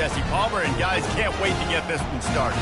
Jesse Palmer, and guys can't wait to get this one started.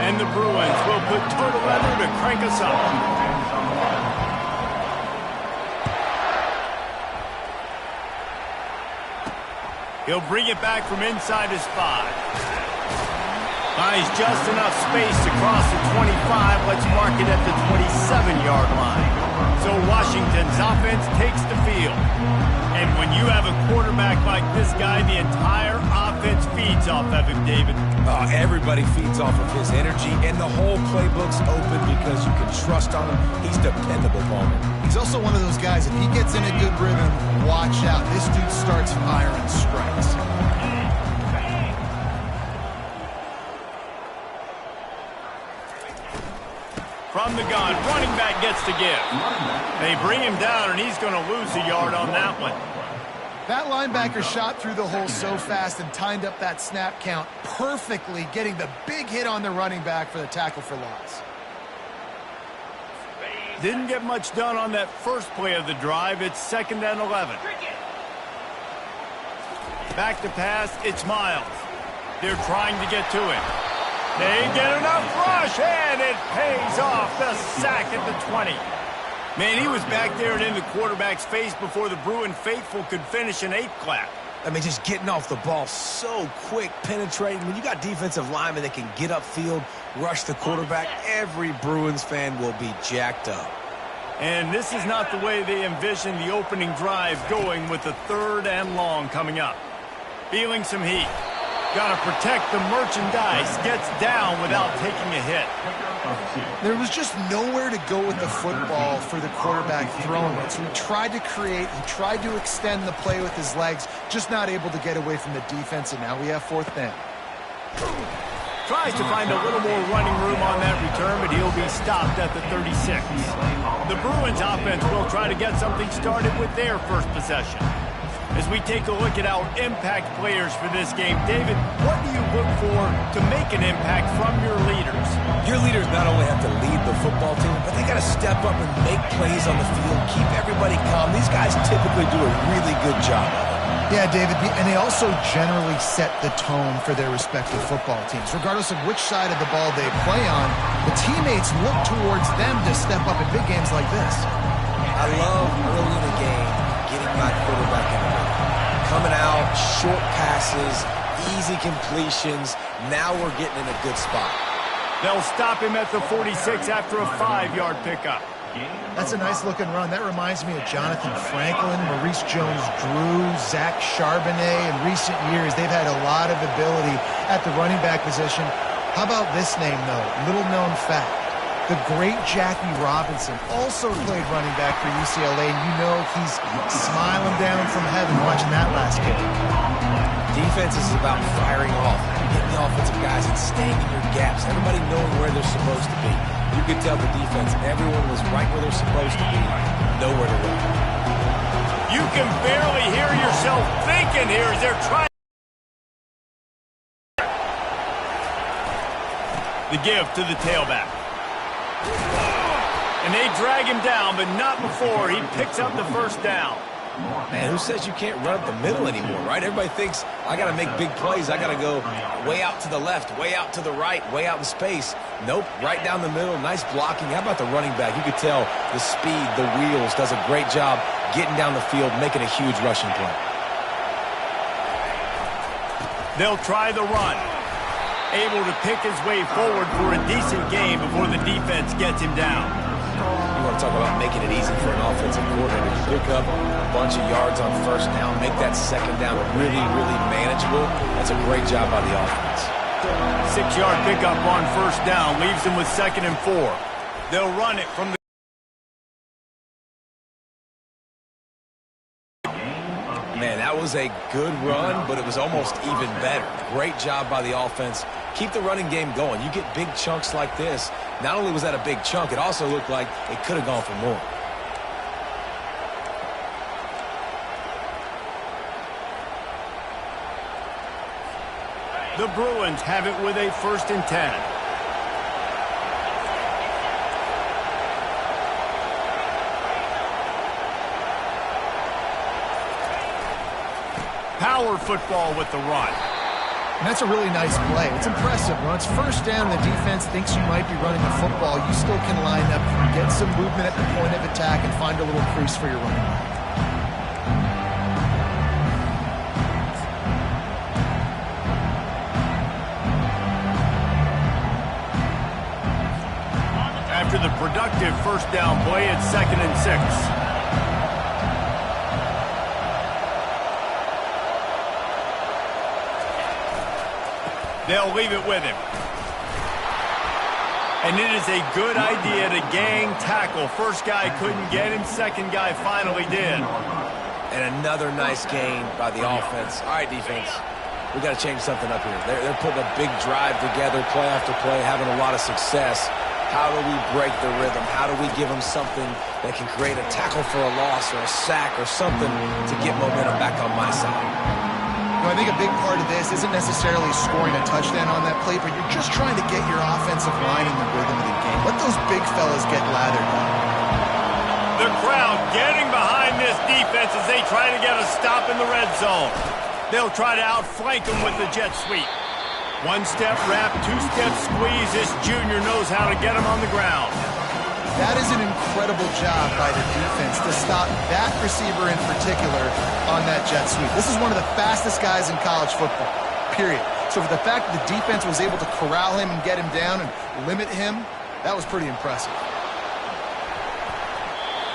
And the Bruins will put total leather to crank us up. He'll bring it back from inside his 5. Buys just enough space to cross the 25. Let's mark it at the 27-yard line. So Washington's offense takes the field. And when you have a quarterback like this guy, the entire offense feeds off of him, David. Everybody feeds off of his energy, and the whole playbook's open because you can trust on him. He's dependable, Palmer. He's also one of those guys, if he gets in a good rhythm, watch out. This dude starts firing strikes. From the gun, running back gets to give. They bring him down, and he's going to lose a yard on that one. That linebacker shot through the hole so fast and timed up that snap count perfectly, getting the big hit on the running back for the tackle for loss. Didn't get much done on that first play of the drive. It's 2nd and 11. Back to pass, it's Miles. They're trying to get to him. They get enough rush, and it pays off. The sack at the 20. Man, he was back there and in the quarterback's face before the Bruin faithful could finish an 8 clap. I mean, just getting off the ball so quick, penetrating. When you got defensive linemen that can get upfield, rush the quarterback, every Bruins fan will be jacked up. And this is not the way they envisioned the opening drive going with the 3rd and long coming up. Feeling some heat. Got to protect the merchandise. Gets down without taking a hit. There was just nowhere to go with the football for the quarterback throwing it. So he tried to create, he tried to extend the play with his legs, just not able to get away from the defense, and now we have 4th down. Tries to find a little more running room on that return, but he'll be stopped at the 36. The Bruins offense will try to get something started with their first possession. As we take a look at our impact players for this game, David, what do you look for to make an impact from your leaders? Your leaders not only have to lead the football team, but they got to step up and make plays on the field, keep everybody calm. These guys typically do a really good job of it. Yeah, David, and they also generally set the tone for their respective football teams. Regardless of which side of the ball they play on, the teammates look towards them to step up in big games like this. I love early in the game getting my quarterback in the rhythm. Coming out, short passes, easy completions. Now we're getting in a good spot. They'll stop him at the 46 after a 5-yard pickup. That's a nice-looking run. That reminds me of Jonathan Franklin, Maurice Jones-Drew, Zach Charbonnet. In recent years, they've had a lot of ability at the running back position. How about this name, though? Little-known fact. The great Jackie Robinson also played running back for UCLA, and you know he's smiling down from heaven watching that last kick. Defense is about firing off, getting the offensive guys and staying in your gaps, everybody knowing where they're supposed to be. You could tell the defense, everyone was right where they're supposed to be, nowhere to run. You can barely hear yourself thinking here as they're trying. The give to the tailback. And they drag him down, but not before he picks up the first down. Man, who says you can't run up the middle anymore, right? Everybody thinks, I got to make big plays. I got to go way out to the left, way out to the right, way out in space. Nope, right down the middle. Nice blocking. How about the running back? You could tell the speed, the wheels, does a great job getting down the field, making a huge rushing play. They'll try the run. able to pick his way forward for a decent game before the defense gets him down. You want to talk about making it easy for an offensive coordinator to pick up a bunch of yards on first down, make that second down really, really manageable. That's a great job by the offense. 6-yard pickup on first down leaves them with 2nd and 4. They'll run it from the... Man, that was a good run, but it was almost even better. Great job by the offense. Keep the running game going. You get big chunks like this. Not only was that a big chunk, it also looked like it could have gone for more. The Bruins have it with a 1st and 10. Power football with the run. And that's a really nice play. It's impressive. When it's first down, the defense thinks you might be running the football. You still can line up, get some movement at the point of attack, and find a little crease for your running back. After the productive first down play, it's 2nd and 6. They'll leave it with him. And it is a good idea to gang tackle. First guy couldn't get him. Second guy finally did. And another nice gain by the offense. All right, defense. We got to change something up here. They're putting a big drive together, play after play, having a lot of success. How do we break the rhythm? How do we give them something that can create a tackle for a loss or a sack or something to get momentum back on my side? I think a big part of this isn't necessarily scoring a touchdown on that play, but you're just trying to get your offensive line in the rhythm of the game. Let those big fellas get lathered up. The crowd getting behind this defense as they try to get a stop in the red zone. They'll try to outflank them with the jet sweep. 1-step wrap, 2-step squeeze. This junior knows how to get him on the ground. That is an incredible job by the defense to stop that receiver in particular on that jet sweep. This is one of the fastest guys in college football, period. So for the fact that the defense was able to corral him and get him down and limit him, that was pretty impressive.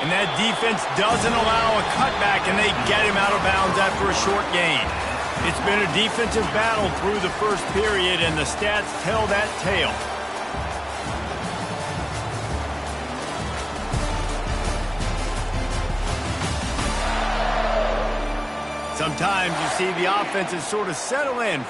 And that defense doesn't allow a cutback, and they get him out of bounds after a short gain. It's been a defensive battle through the first period, and the stats tell that tale. Sometimes you see the offenses sort of settle in.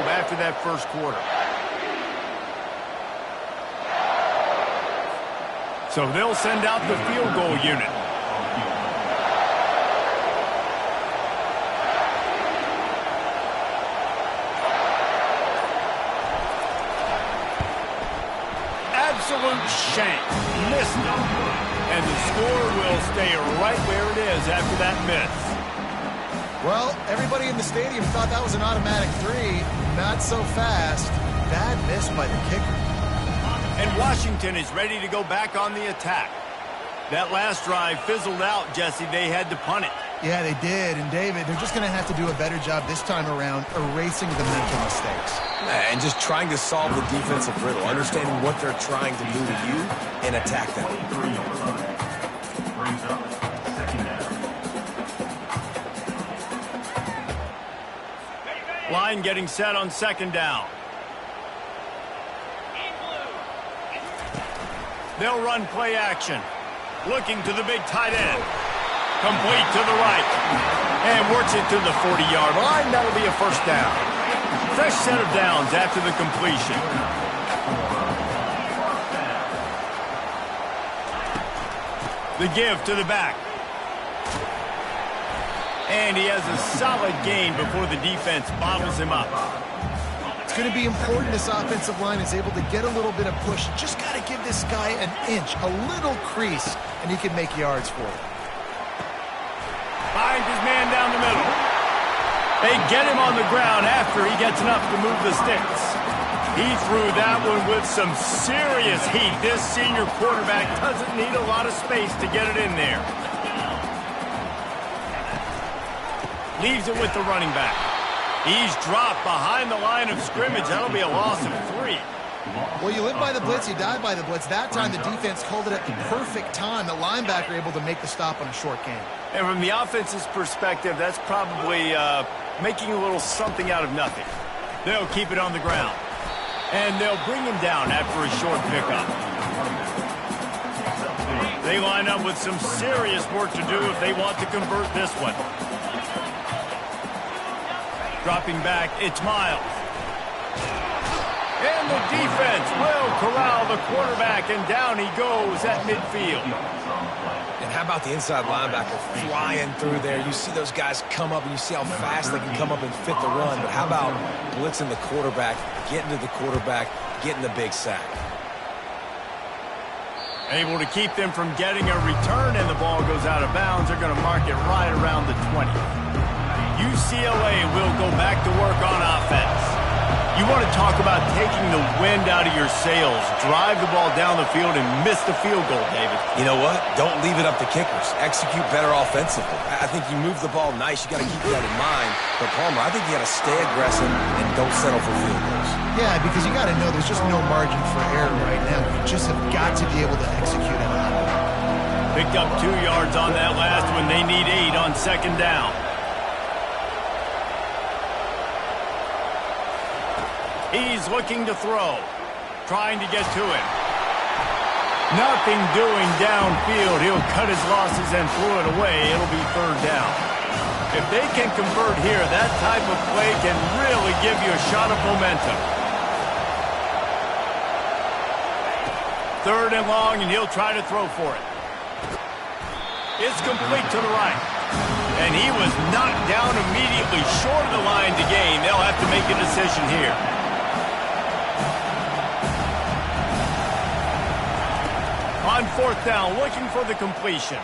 After that first quarter. So they'll send out the field goal unit. Absolute shank. Missed it. And the score will stay right where it is after that miss. Well, everybody in the stadium thought that was an automatic 3. Not so fast. Bad miss by the kicker. And Washington is ready to go back on the attack. That last drive fizzled out, Jesse. They had to punt it. Yeah, they did. And, David, they're just going to have to do a better job this time around erasing the mental mistakes. And just trying to solve the defensive riddle, understanding what they're trying to do to you and attack them. Line getting set on second down. They'll run play action. Looking to the big tight end. Complete to the right. And works it to the 40-yard line. That'll be a first down. Fresh set of downs after the completion. The give to the back. And he has a solid gain before the defense bottles him up. going to be important this offensive line is able to get a little bit of push. Just got to give this guy an inch, a little crease, and he can make yards for it. Finds his man down the middle. They get him on the ground after he gets enough to move the sticks. He threw that one with some serious heat. This senior quarterback doesn't need a lot of space to get it in there. Leaves it with the running back. He's dropped behind the line of scrimmage. That'll be a loss of 3. Well, you live by the blitz, you die by the blitz. That time the defense called it at the perfect time. The linebacker able to make the stop on a short gain. And from the offense's perspective, that's probably making a little something out of nothing. They'll keep it on the ground. And they'll bring him down after a short pickup. They line up with some serious work to do if they want to convert this one. Dropping back, it's Miles. And the defense will corral the quarterback, and down he goes at midfield. And how about the inside linebacker flying through there? You see those guys come up, and you see how fast they can come up and fit the run. But how about blitzing the quarterback, getting to the quarterback, getting the big sack? Able to keep them from getting a return, and the ball goes out of bounds. They're going to mark it right around the 20. UCLA will go back to work on offense. You want to talk about taking the wind out of your sails. Drive the ball down the field and miss the field goal, David. You know what? Don't leave it up to kickers. Execute better offensively. I think you move the ball nice. You got to keep that in mind. But, Palmer, I think you got to stay aggressive and don't settle for field goals. Yeah, because you got to know there's just no margin for error right now. You just have got to be able to execute it. Picked up 2 yards on that last one. They need 8 on second down. He's looking to throw, trying to get to him. Nothing doing downfield. He'll cut his losses and throw it away. It'll be third down. If they can convert here, that type of play can really give you a shot of momentum. Third and long, and he'll try to throw for it. It's complete to the right. And he was knocked down immediately short of the line to gain. They'll have to make a decision here. On fourth down, looking for the completion.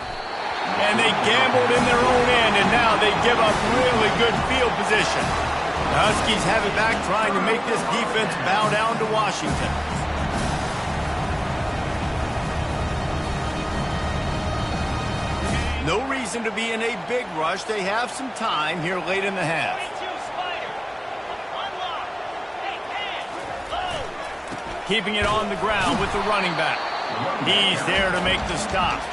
And they gambled in their own end, and now they give up really good field position. The Huskies have it back, trying to make this defense bow down to Washington. No reason to be in a big rush. They have some time here late in the half. Keeping it on the ground with the running back. He's there to make the stop.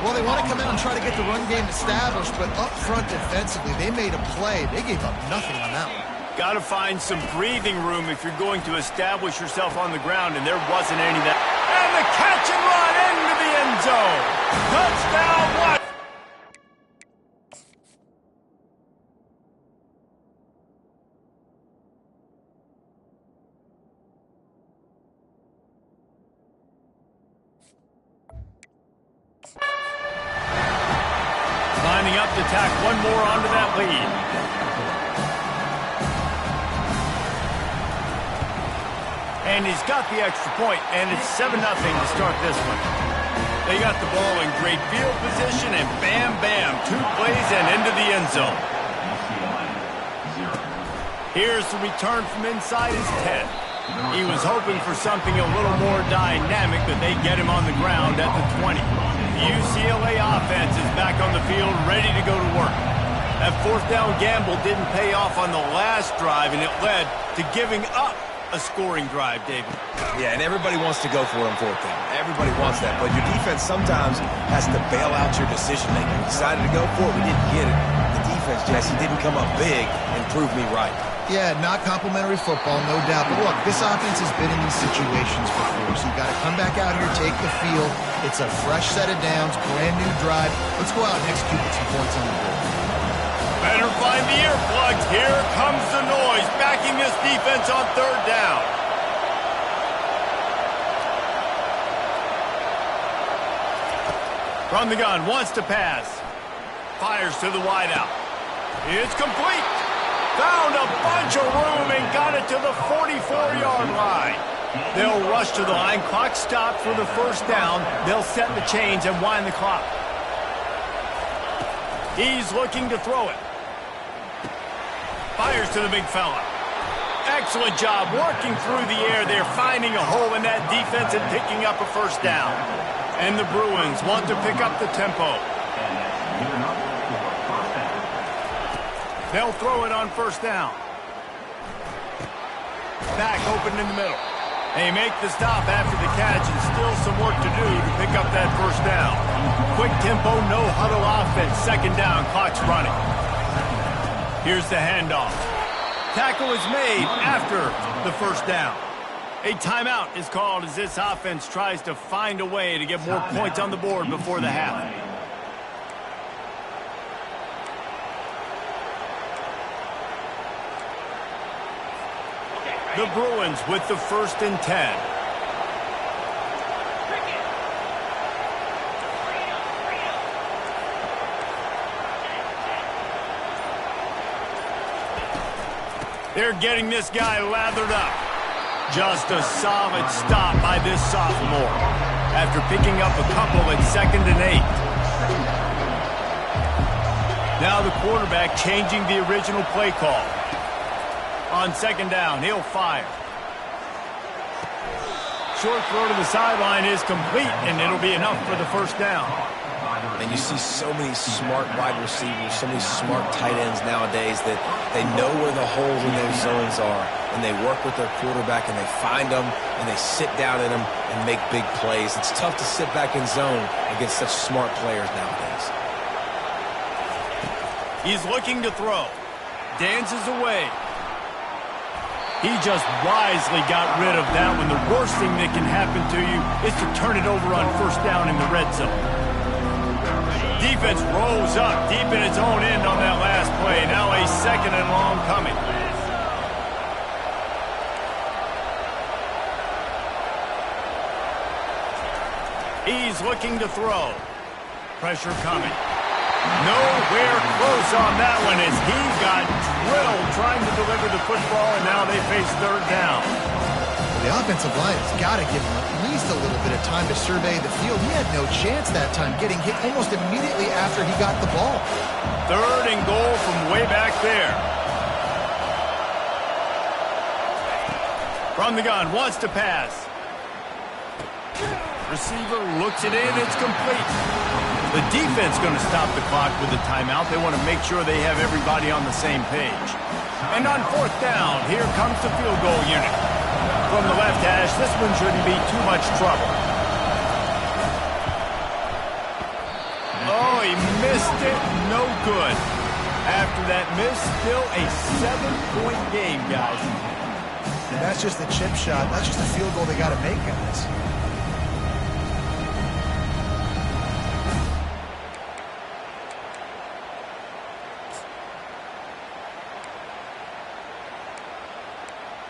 Well, they want to come in and try to get the run game established, but up front defensively, they made a play. They gave up nothing on that one. Got to find some breathing room if you're going to establish yourself on the ground, and there wasn't any of that. And the catch and run into the end zone. Touchdown, what? Lining up to tack one more onto that lead. And he's got the extra point, and it's 7-0 to start this one. They got the ball in great field position, and bam, bam, 2 plays and into the end zone. Here's the return from inside his 10. He was hoping for something a little more dynamic, but they get him on the ground at the 20. The UCLA offense is back on the field, ready to go to work. That fourth down gamble didn't pay off on the last drive, and it led to giving up a scoring drive, David. Yeah, and everybody wants to go for it on fourth down. Everybody wants that, but your defense sometimes has to bail out your decision-making. We decided to go for it. We didn't get it. The defense, Jesse, didn't come up big and prove me right. Yeah, not complimentary football, no doubt. But look, this offense has been in these situations before, so you got to come back out here, take the field. It's a fresh set of downs, brand new drive. Let's go out and execute with some points on the board. Better find the earplugs. Here comes the noise, backing this defense on third down. From the gun, wants to pass. Fires to the wideout. It's complete. Found a bunch of room and got it to the 44-yard line. They'll rush to the line. Clock stopped for the first down. They'll set the chains and wind the clock. He's looking to throw it. Fires to the big fella. Excellent job working through the air. They're finding a hole in that defense and picking up a first down. And the Bruins want to pick up the tempo. They'll throw it on first down. Back open in the middle. They make the stop after the catch and still some work to do to pick up that first down. Quick tempo, no huddle offense. Second down, clock's running. Here's the handoff. Tackle is made after the first down. A timeout is called as this offense tries to find a way to get more points on the board before the half. The Bruins with the 1st and 10. They're getting this guy lathered up. Just a solid stop by this sophomore after picking up a couple at 2nd and 8. Now the quarterback changing the original play call. On 2nd down, he'll fire. Short throw to the sideline is complete, and it'll be enough for the first down. And you see so many smart wide receivers, so many smart tight ends nowadays that they know where the holes in those zones are, and they work with their quarterback, and they find them, and they sit down in them and make big plays. It's tough to sit back in zone against such smart players nowadays. He's looking to throw. Dances away. He just wisely got rid of that one. The worst thing that can happen to you is to turn it over on first down in the red zone. Defense rolls up deep in its own end on that last play. Now a 2nd and long coming. He's looking to throw. Pressure coming. Nowhere close on that one as he got drilled trying to deliver the football, and now they face 3rd down. The offensive line has got to give him at least a little bit of time to survey the field. He had no chance that time, getting hit almost immediately after he got the ball. 3rd and goal from way back there. From the gun, wants to pass. Receiver looks it in, it's complete. The defense going to stop the clock with a timeout. They want to make sure they have everybody on the same page. And on 4th down, here comes the field goal unit. From the left hash, this one shouldn't be too much trouble. Oh, he missed it. No good. After that miss, still a 7-point game, guys. And that's just the chip shot. That's just a field goal they got to make, guys.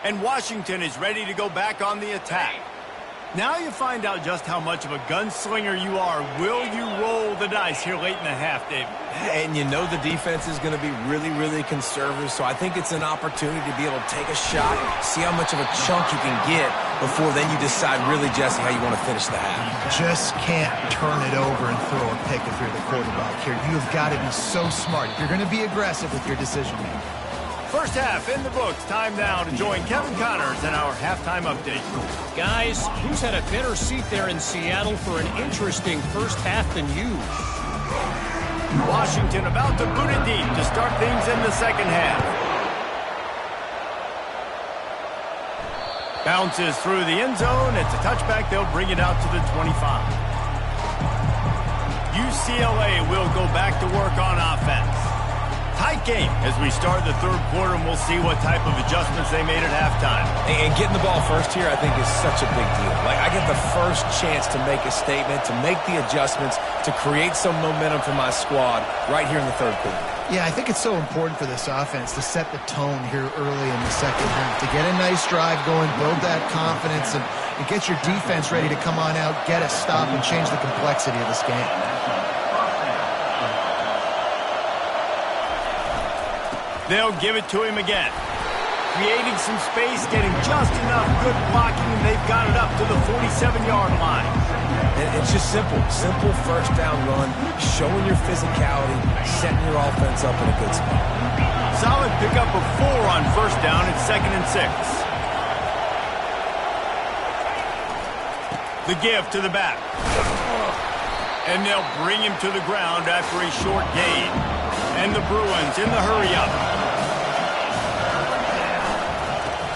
And Washington is ready to go back on the attack. Now you find out just how much of a gunslinger you are. Will you roll the dice here late in the half, David? And you know the defense is going to be really, really conservative, so I think it's an opportunity to be able to take a shot, see how much of a chunk you can get before then you decide really, Jesse, how you want to finish the half. Just can't turn it over and throw a pick if you're the quarterback here. You've got to be so smart. You're going to be aggressive with your decision-making. First half in the books. Time now to join Kevin Connors in our halftime update. Guys, who's had a better seat there in Seattle for an interesting first half than you? Washington about to boot it deep to start things in the second half. Bounces through the end zone. It's a touchback. They'll bring it out to the 25. UCLA will go back to work on offense. Tight game as we start the 3rd quarter, and we'll see what type of adjustments they made at halftime. And getting the ball first here, I think, is such a big deal. Like, I get the first chance to make a statement, to make the adjustments, to create some momentum for my squad right here in the 3rd quarter. Yeah, I think it's so important for this offense to set the tone here early in the second half, to get a nice drive going, build that confidence, and get your defense ready to come on out, get a stop, and change the complexity of this game. They'll give it to him again. Creating some space, getting just enough good blocking, and they've got it up to the 47-yard line. And it's just simple. Simple first down run, showing your physicality, setting your offense up in a good spot. Solid pickup of 4 on first down at 2nd and 6. The give to the back. And they'll bring him to the ground after a short gain. And the Bruins in the hurry-up.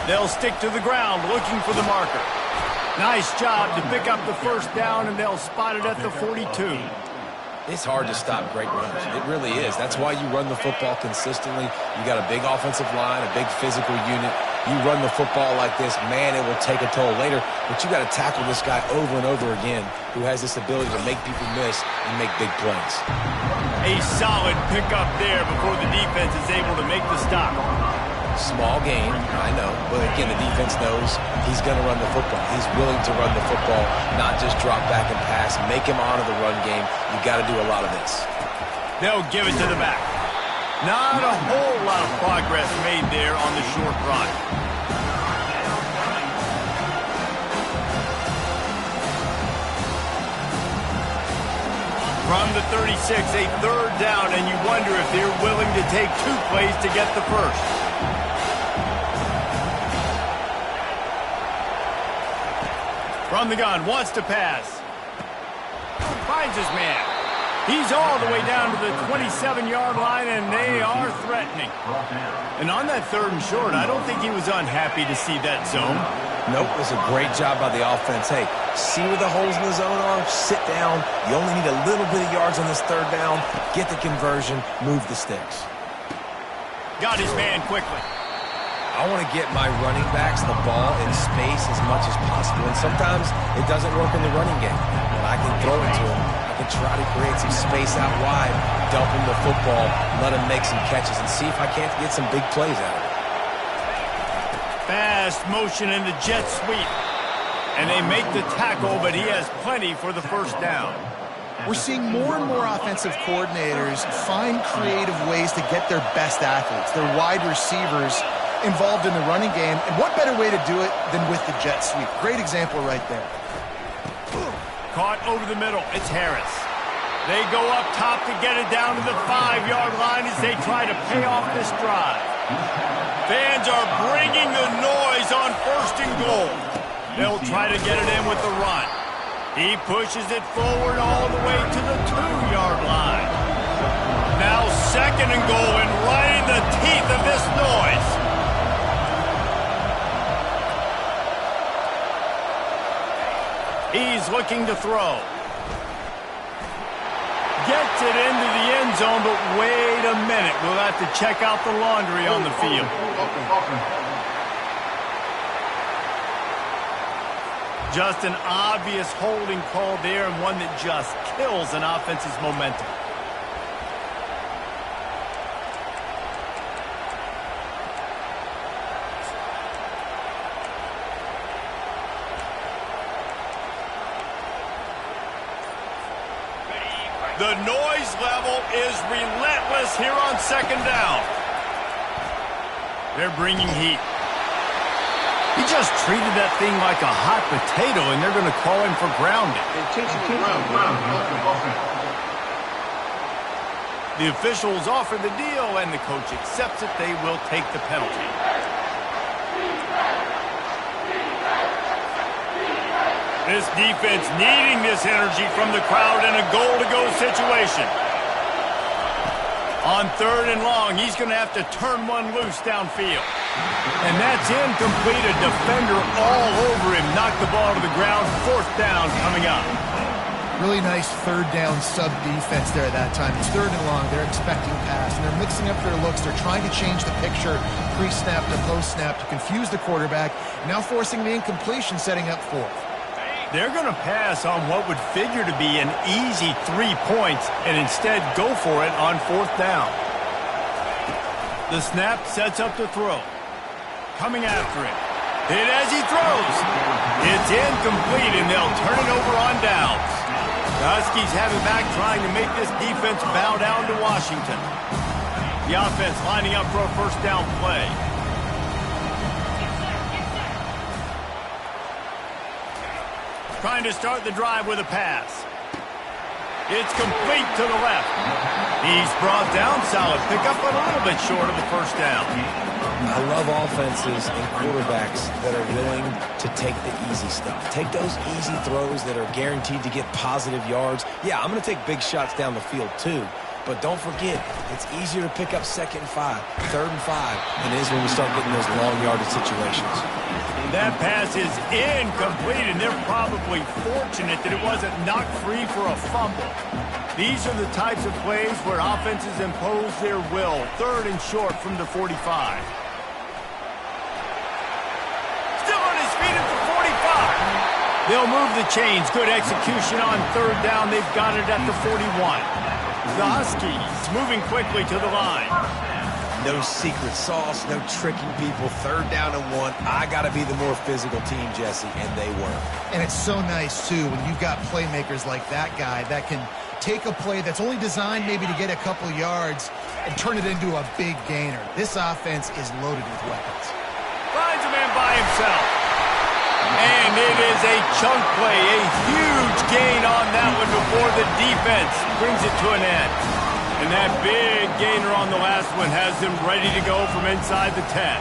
They'll stick to the ground looking for the marker. Nice job to pick up the first down, and they'll spot it at the 42. It's hard to stop great runners. It really is. That's why you run the football consistently. You got a big offensive line, a big physical unit. You run the football like this, man, it will take a toll later. But you got to tackle this guy over and over again who has this ability to make people miss and make big plays. A solid pickup there before the defense is able to make the stop. Small gain, I know, but again, the defense knows he's going to run the football. He's willing to run the football, not just drop back and pass, make him honor the run game. You got to do a lot of this. They'll give it to the back. Not a whole lot of progress made there on the short run. From the 36, a third down, and you wonder if they're willing to take 2 plays to get the first. From the gun, wants to pass. Finds his man. He's all the way down to the 27-yard line, and they are threatening. And on that 3rd and short, I don't think he was unhappy to see that zone. Nope, it was a great job by the offense. Hey, see where the holes in the zone are? Sit down. You only need a little bit of yards on this 3rd down. Get the conversion. Move the sticks. Got his man quickly. I want to get my running backs the ball in space as much as possible. And sometimes it doesn't work in the running game. But I can throw it to him. I can try to create some space out wide, dump him the football, let him make some catches, and see if I can't get some big plays out of it. Fast motion in the jet sweep. And they make the tackle, but he has plenty for the first down. We're seeing more and more offensive coordinators find creative ways to get their best athletes, their wide receivers, involved in the running game. And what better way to do it than with the jet sweep? Great example right there. Caught over the middle. It's Harris. They go up top to get it down to the 5-yard line as they try to pay off this drive. Fans are bringing the noise on 1st and goal. They'll try to get it in with the run. He pushes it forward all the way to the 2-yard line. Now 2nd and goal, and right in the teeth of this noise. He's looking to throw. Gets it into the end zone, but wait a minute. We'll have to check out the laundry on the field. Just an obvious holding call there, and one that just kills an offense's momentum. The noise level is relentless here on 2nd down. They're bringing heat. He just treated that thing like a hot potato, and they're going to call him for grounding. The officials offer the deal, and the coach accepts it. They will take the penalty. This defense needing this energy from the crowd in a goal-to-go situation. On 3rd and long, he's going to have to turn one loose downfield. And that's incomplete. A defender all over him. Knocked the ball to the ground. 4th down coming up. Really nice 3rd down sub-defense there at that time. It's 3rd and long. They're expecting pass, and they're mixing up their looks. They're trying to change the picture pre-snap to post-snap to confuse the quarterback, now forcing the incompletion, setting up 4th. They're going to pass on what would figure to be an easy 3 points and instead go for it on 4th down. The snap sets up the throw. Coming after him. Hit as he throws. It's incomplete, and they'll turn it over on downs. The Huskies have it back, trying to make this defense bow down to Washington. The offense lining up for a first down play. Trying to start the drive with a pass. It's complete to the left. He's brought down. Solid pickup, but a little bit short of the first down. I love offenses and quarterbacks that are willing to take the easy stuff. Take those easy throws that are guaranteed to get positive yards. Yeah, I'm going to take big shots down the field too. But don't forget, it's easier to pick up 2nd and 5, 3rd and 5 than it is when we start getting those long yardage situations. That pass is incomplete, and they're probably fortunate that it wasn't knocked free for a fumble. These are the types of plays where offenses impose their will. 3rd and short from the 45. Still on his feet at the 45. They'll move the chains. Good execution on 3rd down. They've got it at the 41. The Huskies moving quickly to the line. No secret sauce, no tricking people. 3rd down and 1. I got to be the more physical team, Jesse, and they were. And it's so nice, too, when you've got playmakers like that guy that can take a play that's only designed maybe to get a couple yards and turn it into a big gainer. This offense is loaded with weapons. Finds a man by himself. And it is a chunk play, a huge gain on that one before the defense brings it to an end. And that big gainer on the last one has them ready to go from inside the 10.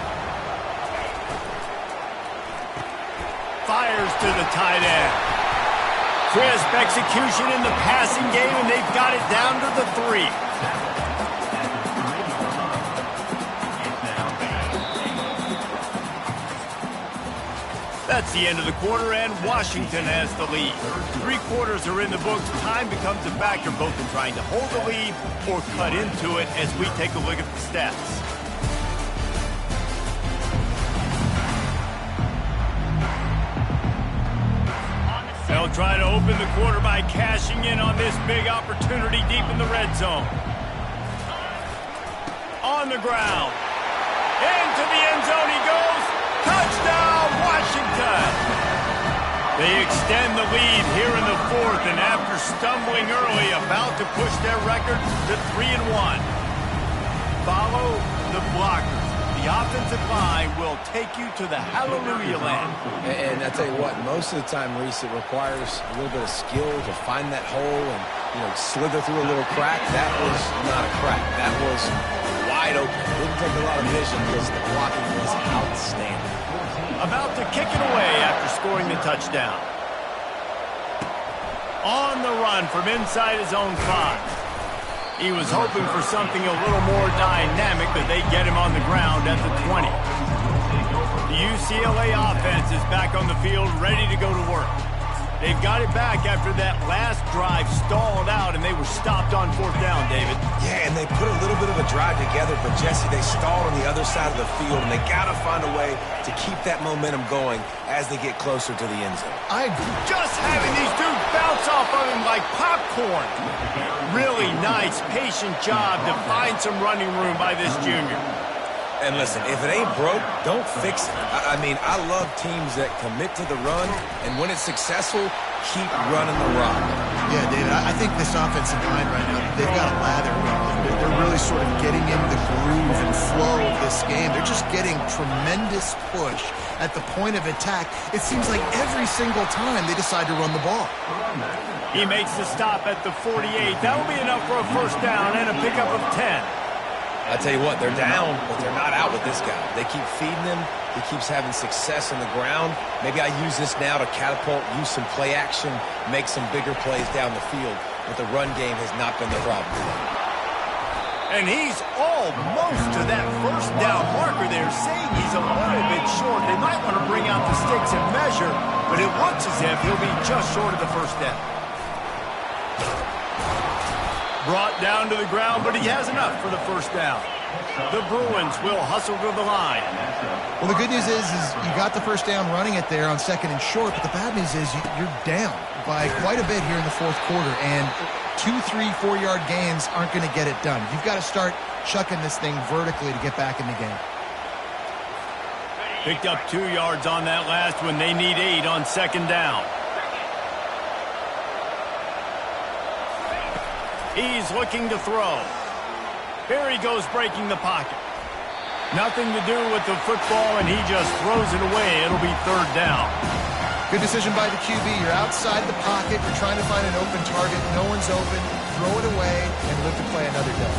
Fires to the tight end. Crisp execution in the passing game, and they've got it down to the 3. That's the end of the quarter, and Washington has the lead. 3 quarters are in the books. Time becomes a factor both in trying to hold the lead or cut into it as we take a look at the stats. They'll try to open the quarter by cashing in on this big opportunity deep in the red zone. On the ground. Into the end zone he goes. Touchdown, Washington! They extend the lead here in the 4th, and after stumbling early, about to push their record to 3-1. Follow the blockers. The offensive line will take you to the hallelujah land. And I tell you what, most of the time, Reese, it requires a little bit of skill to find that hole and, slither through a little crack. That was not a crack. That was wide open. Didn't take a lot of vision because the blocking was outstanding. About to kick it away after scoring the touchdown. On the run from inside his own 5. He was hoping for something a little more dynamic, but they get him on the ground at the 20. The UCLA offense is back on the field, ready to go to work. They've got it back after that last drive stalled out, and they were stopped on 4th down, David. Yeah, and they put a little bit of a drive together, but, Jesse, they stalled on the other side of the field, and they got to find a way to keep that momentum going as they get closer to the end zone. I agree. Just having these dudes bounce off of him like popcorn. Really nice, patient job to find some running room by this junior. And listen, if it ain't broke, don't fix it. I mean, I love teams that commit to the run, and when it's successful, keep running the rock. Yeah, David, I think this offensive line right now, they've got a lather going. They're really sort of getting in the groove and flow of this game. They're just getting tremendous push at the point of attack. It seems like every single time they decide to run the ball. He makes the stop at the 48. That'll be enough for a first down and a pickup of 10. I tell you what, they're down, but they're not out with this guy. They keep feeding him. He keeps having success on the ground. Maybe I use this now to catapult, use some play action, make some bigger plays down the field. But the run game has not been the problem today. And he's almost to that first down marker there, saying he's a little bit short. They might want to bring out the sticks and measure, but it looks as if he'll be just short of the first down. Brought down to the ground, but he has enough for the first down. The Bruins will hustle to the line. Well, the good news is you got the first down running it there on 2nd and short, but the bad news is you're down by quite a bit here in the 4th quarter, and 2, 3, 4-yard gains aren't going to get it done. You've got to start chucking this thing vertically to get back in the game. Picked up 2 yards on that last one. They need 8 on 2nd down. He's looking to throw. Here he goes breaking the pocket. Nothing to do with the football, and he just throws it away. It'll be third down. Good decision by the QB. You're outside the pocket. You're trying to find an open target. No one's open. Throw it away and live to play another day.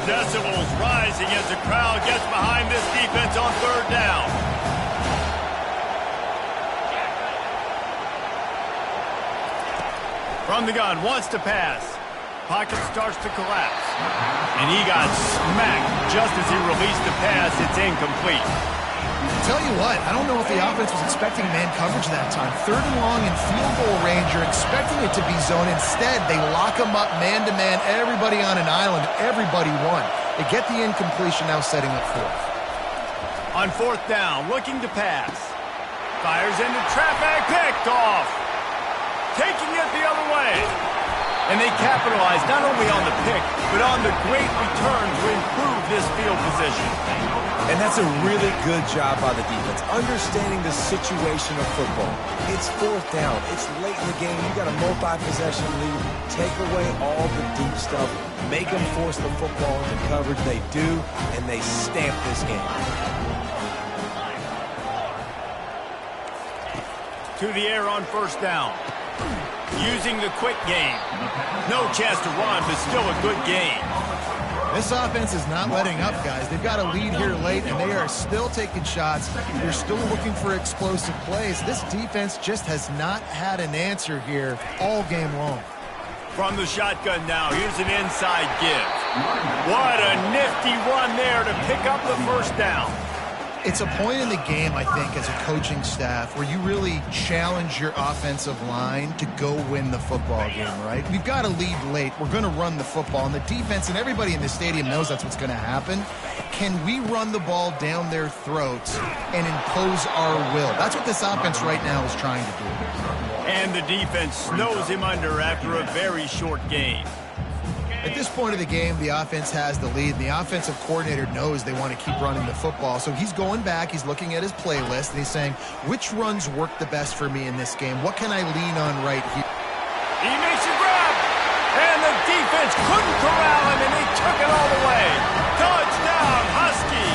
Decibels rising as the crowd gets behind this defense on third down. From the gun, wants to pass. Pocket starts to collapse. And he got smacked just as he released the pass. It's incomplete. Tell you what, I don't know if the offense was expecting man coverage that time. Third and long in field goal range, you're expecting it to be zone. Instead, they lock him up man-to-man, everybody on an island, everybody won. They get the incompletion, now setting up fourth. On fourth down, looking to pass. Fires into traffic, picked off. Taking it the other way. And they capitalize not only on the pick, but on the great return to improve this field position. And that's a really good job by the defense, understanding the situation of football. It's fourth down. It's late in the game. You got a multi-possession lead. Take away all the deep stuff. Make them force the football into coverage. They do, and they stamp this game. To the air on first down. Using the quick game. No chance to run, but still a good game. This offense is not letting up, guys. They've got a lead here late, and they are still taking shots. They're still looking for explosive plays. This defense just has not had an answer here all game long. From the shotgun now, here's an inside give. What a nifty run there to pick up the first down. It's a point in the game, I think, as a coaching staff where you really challenge your offensive line to go win the football game, right? We've got a lead late. We're going to run the football, and the defense and everybody in the stadium knows that's what's going to happen. Can we run the ball down their throats and impose our will? That's what this offense right now is trying to do. And the defense snows him under after a very short game. At this point of the game, the offense has the lead, and the offensive coordinator knows they want to keep running the football. So he's going back, he's looking at his playlist, and he's saying, which runs work the best for me in this game? What can I lean on right here? He makes a grab, and the defense couldn't corral him, and they took it all the way. Touchdown, Husky.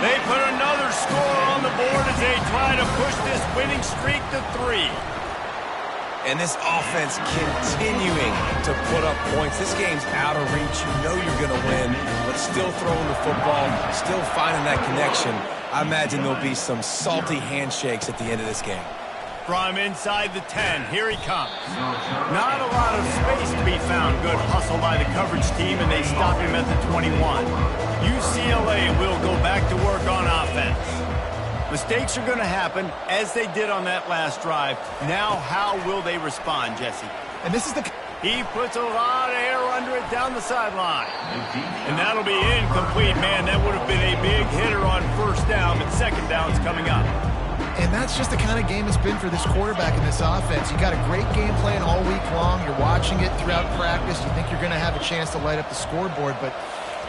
They put another score on the board as they try to push this winning streak to 3. And this offense continuing to put up points. This game's out of reach. You know you're going to win, but still throwing the football, still finding that connection. I imagine there'll be some salty handshakes at the end of this game. From inside the 10, here he comes. Not a lot of space to be found. Good hustle by the coverage team, and they stop him at the 21. UCLA will go back to work on offense. Mistakes are going to happen, as they did on that last drive. Now, how will they respond, Jesse? And this is the... He puts a lot of air under it down the sideline. And that'll be incomplete, man. That would have been a big hitter on first down, but second down's coming up. And that's just the kind of game it's been for this quarterback in this offense. You got a great game plan all week long. You're watching it throughout practice. You think you're going to have a chance to light up the scoreboard, but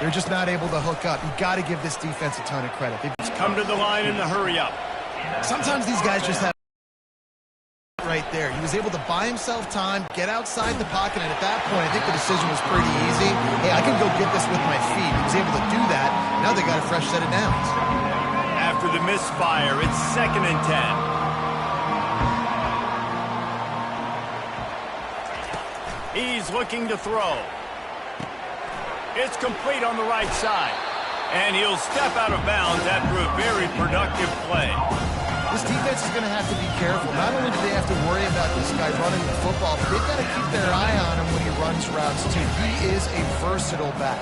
they're just not able to hook up. You got to give this defense a ton of credit. They've come to the line in the hurry up. Sometimes these guys just have right there. He was able to buy himself time, get outside the pocket, and at that point, I think the decision was pretty easy. Hey, I can go get this with my feet. He was able to do that. Now they got a fresh set of downs. After the misfire, it's 2nd and 10. He's looking to throw. It's complete on the right side. And he'll step out of bounds after a very productive play. This defense is going to have to be careful. Not only do they have to worry about this guy running the football, but they've got to keep their eye on him when he runs routes, too. He is a versatile back.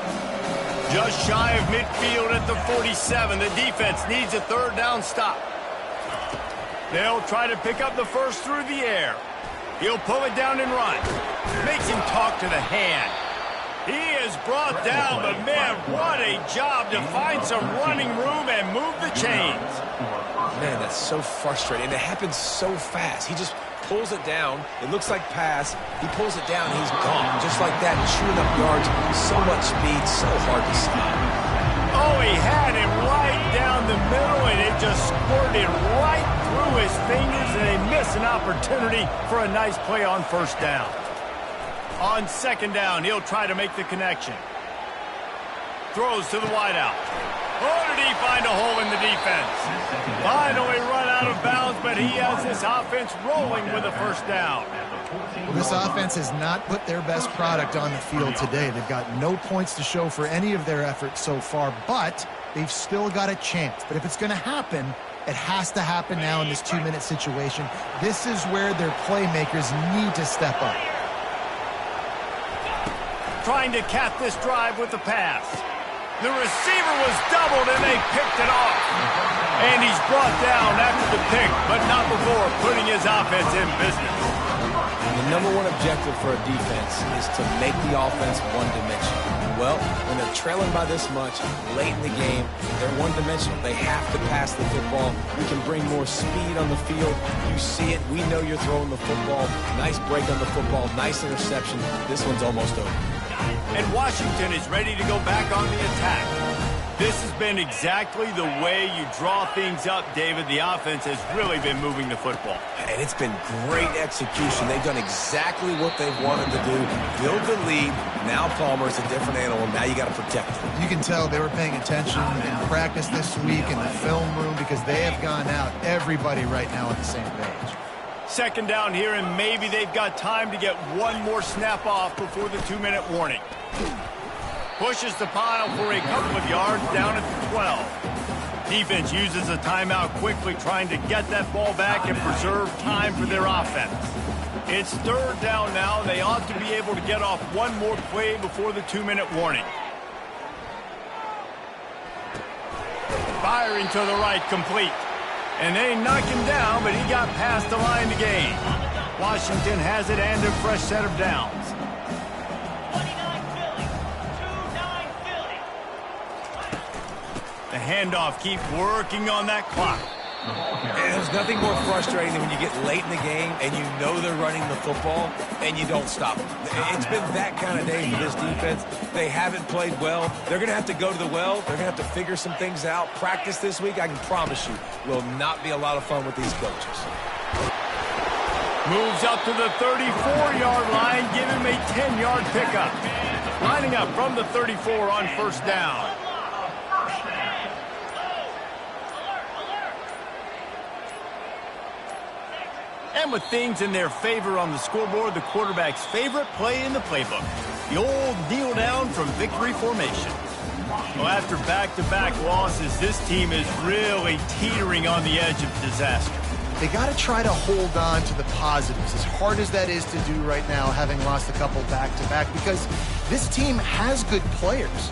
Just shy of midfield at the 47. The defense needs a third down stop. They'll try to pick up the first through the air. He'll pull it down and run. Makes him talk to the hand. He is brought down, but man, what a job to find some running room and move the chains. Man, that's so frustrating. It happens so fast. He just pulls it down. It looks like pass. He pulls it down. He's gone. Just like that, chewing up yards. So much speed, so hard to stop. Oh, he had him right down the middle, and it just squirted right through his fingers, and they miss an opportunity for a nice play on first down. On second down, he'll try to make the connection. Throws to the wideout. Oh, did he find a hole in the defense? Finally run out of bounds, but he has this offense rolling with a first down. Well, this offense has not put their best product on the field today. They've got no points to show for any of their efforts so far, but they've still got a chance. But if it's going to happen, it has to happen now in this 2-minute situation. This is where their playmakers need to step up. Trying to cap this drive with the pass. The receiver was doubled, and they picked it off. And he's brought down after the pick, but not before putting his offense in business. The number one objective for a defense is to make the offense one-dimensional. Well, when they're trailing by this much late in the game, they're one-dimensional. They have to pass the football. We can bring more speed on the field. You see it. We know you're throwing the football. Nice break on the football. Nice interception. This one's almost over. And Washington is ready to go back on the attack. This has been exactly the way you draw things up, David. The offense has really been moving the football. And it's been great execution. They've done exactly what they've wanted to do. Build the lead. Now Palmer's a different animal. Now you got to protect him. You can tell they were paying attention in practice this week in the film room because they have gone out, everybody right now on the same page. Second down here, and maybe they've got time to get one more snap off before the 2-minute warning. Pushes the pile for a couple of yards down at the 12. Defense uses a timeout quickly, trying to get that ball back and preserve time for their offense. It's third down now. They ought to be able to get off one more play before the 2-minute warning. Firing to the right, complete. And they knocked him down, but he got past the line to gain. Washington has it and a fresh set of downs. The handoff, keep working on that clock. And there's nothing more frustrating than when you get late in the game and you know they're running the football and you don't stop them. It's been that kind of day for this defense. They haven't played well. They're going to have to go to the well. They're going to have to figure some things out. Practice this week, I can promise you, will not be a lot of fun with these coaches. Moves up to the 34-yard line, give him a 10-yard pickup. Lining up from the 34 on first down. And with things in their favor on the scoreboard, the quarterback's favorite play in the playbook, the old kneel down from victory formation. Well, after back-to-back losses, this team is really teetering on the edge of disaster. They got to try to hold on to the positives, as hard as that is to do right now, having lost a couple back-to-back, because this team has good players.